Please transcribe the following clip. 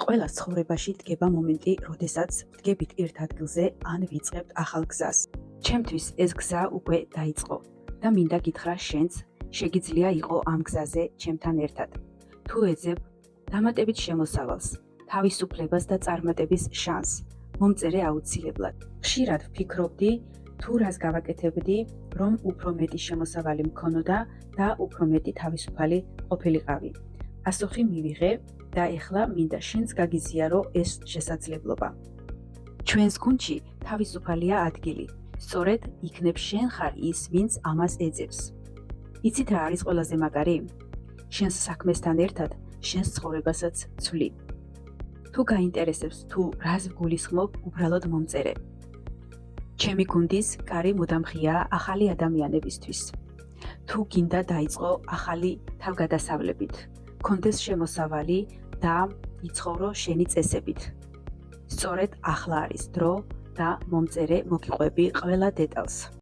ყველას ცხოვრებაში დგება მომენტი, როდესაც ვდგებით ერთ ადგილზე ან ვიწყებთ ახალ გზას. ჩემთვის ეს გზა უკვე დაიწყო და მინდა გითხრა შენც შეგიძლია იყო ამ გზაზე ჩემთან ერთად. თუ ეძებ დამატებით შემოსავალს, თავისუფლებას და წარმატების შანსს, მომწერე აუცილებლად. ხშირად ვფიქრობდი, თუ რას გავაკეთებდი, რომ უფრო მეტი შემოსავალი მქონოდა და უფრო მეტი თავისუფალი ყოფილიყავი. პასუხი მივიღე და ეხლა მინდა შენს გაგიზიარო ეს შესაძლებლობა. ჩვენს გუნდში თავისუფალია ადგილი. სწორედ იქნებ შენ ხარ ის, ვინც ამას ეძებს. იცით რა არის ყველაზე მაგარი? შენს საქმესთან ერთად შენს ცხოვრებასაც ცვლი. თუ გაინტერესებს, თუ რას ვგულისხმობ, უბრალოდ მომწერე. ჩემი გუნდის კარი მუდამ ღიაა ახალი ადამიანებისთვის. თუ გინდა დაიწყო ახალი თავგადასავლებით, გქონდეს შემოსავალი და იცხოვრო შენი წესებით. სწორედ ახლა არის დრო და მომწერე, მოგიყვები ყველა დეტალს.